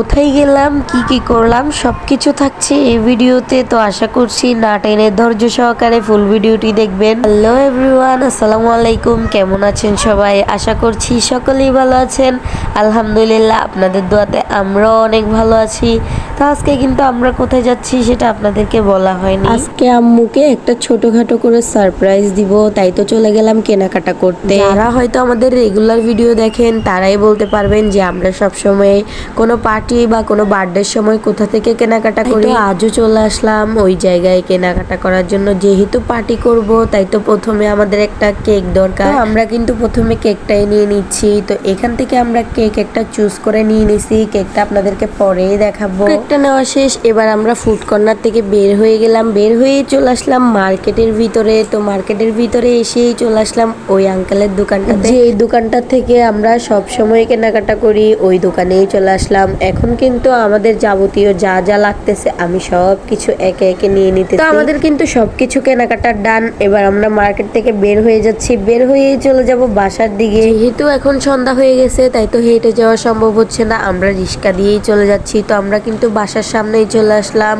কোথায় গেলাম, কি কি করলাম সবকিছু থাকছে এই ভিডিওতে। তো আশা করছি না টেনে ধৈর্য সহকারে ফুল ভিডিওটি দেখবেন। হ্যালো এভরিওয়ান, আসসালামু আলাইকুম। কেমন আছেন সবাই? আশা করছি সকলেই ভালো আছেন। আলহামদুলিল্লাহ, আপনাদের দোয়াতে আমরাও অনেক ভালো আছি। তো আজকে কিন্তু আমরা কোথায় যাচ্ছি সেটা আপনাদেরকে বলা হয়নি। আজকে আম্মুকে একটা ছোটখাটো করে সারপ্রাইজ দিব, তাই তো চলে গেলাম কেনাকাটা করতে। যারা হয়তো আমাদের রেগুলার ভিডিও দেখেন তারাই বলতে পারবেন যে আমরা সবসময় কোনো পার্টি বা কোনো বার্থডের সময় কোথা থেকে কেনাকাটা করি। আজও চলে আসলাম ওই জায়গায় কেনাকাটা করার জন্য। যেহেতু পার্টি করব তাই তো প্রথমে আমাদের একটা কেক দরকার। আমরা কিন্তু প্রথমে কেকটাই নিয়ে নিচ্ছি। তো এখান থেকে আমরা কেক একটা চুজ করে নিয়ে নিছি। কেকটা আপনাদেরকে পরেই দেখাবো। কেকটা নেওয়া শেষ, এবার আমরা ফুড কর্নার থেকে বের হয়ে গেলাম। বের হয়ে চলে আসলাম মার্কেটের ভিতরে। তো মার্কেটের ভিতরে এসেই চলে আসলাম ওই আঙ্কেলের দোকানটাতে, যে এই দোকানটা থেকে আমরা সব সময় কেনাকাটা করি। ওই দোকানেই চলে আসলাম। এখন কিন্তু আমাদের যাবতীয় যা যা লাগতেছে আমি সব কিছু একে একে নিয়ে নিতে। তো আমাদের কিন্তু সবকিছু কেনাকাটার ডান। এবার আমরা মার্কেট থেকে বের হয়ে যাচ্ছি। বের হয়েই চলে যাব বাসার দিকে। যেহেতু এখন সন্ধ্যা হয়ে গেছে তাই তো হেঁটে যাওয়া সম্ভব হচ্ছে না, আমরা রিক্সা দিয়েই চলে যাচ্ছি। তো আমরা কিন্তু বাসার সামনেই চলে আসলাম।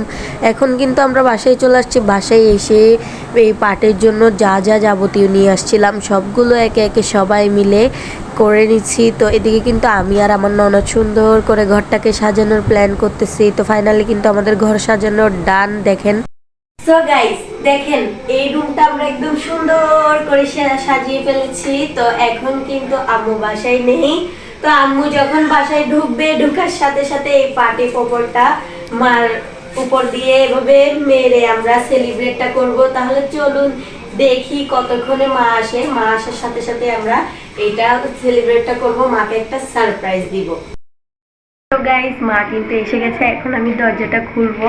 এখন কিন্তু আমরা বাসায় চলে আসছি। বাসায় এসে এই পার্টির জন্য যা যা যাবতীয় নিয়ে আসছিলাম সবগুলো একে একে সবাই মিলে করে নিচ্ছি। তো এদিকে কিন্তু আমি আর আমার ননদ সুন্দর করে ঘরটাকে সাজানোর প্ল্যান করতেছি। তো ফাইনালি কিন্তু আমাদের ঘর সাজানোর ডান। দেখেন, সো গাইস দেখেন এই রুমটা আমরা একদম সুন্দর করে সাজিয়ে ফেলেছি। তো এখন কিন্তু আম্মু বাসায় নেই। তো আম্মু যখন বাসায় ঢুকবে, ঢুকার সাথে সাথে এই পার্টি পপরটা মার উপর দিয়ে এভাবে মেরে আমরা সেলিব্রেটটা করব। তাহলে চলুন দেখি কতক্ষণে মা আসে। মা আসার সাথে সাথে আমরা এটা সেলিব্রেটটা করব, মাকে একটা সারপ্রাইজ দিব। তো গাইস মা কিন্তু এসে গেছে। এখন আমি দরজাটা খুলবো।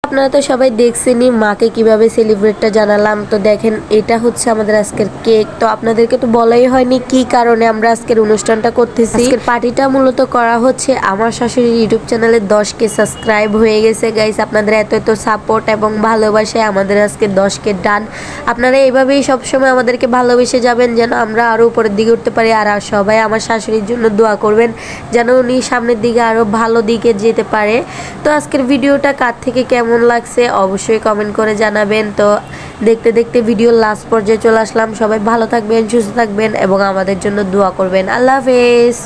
আপনারা তো সবাই দেখছেনই মাকে কিভাবে সেলিব্রেটটা জানালাম। তো দেখেন এটা হচ্ছে আমাদের আজকের কেক। তো আপনাদেরকে তো বলাই হয়নি কি কারণে আমরা আজকের অনুষ্ঠানটা করতেছি। আজকের পার্টিটা মূলত করা হচ্ছে আমার শাশুড়ির ইউটিউব চ্যানেলে 10K সাবস্ক্রাইব হয়ে গেছে গাইস। আপনাদের এত এত সাপোর্ট এবং ভালোবাসায় আমাদের আজকে 10K ডান। আপনারা এইভাবেই সবসময় আমাদেরকে ভালোবেসে যাবেন যেন আমরা আরও উপরের দিকে উঠতে পারি। আর সবাই আমার শাশুড়ির জন্য দোয়া করবেন যেন উনি সামনের দিকে আরও ভালো দিকে যেতে পারে। তো আজকের ভিডিওটা কার থেকে কেমন লাগছে অবশ্যই কমেন্ট করে জানাবেন। তো দেখতে দেখতে ভিডিওর লাস্ট পর্যায়ে চলে আসলাম। সবাই ভালো থাকবেন, সুস্থ থাকবেন এবং আমাদের জন্য দোয়া করবেন। আল্লাহ হাফেজ।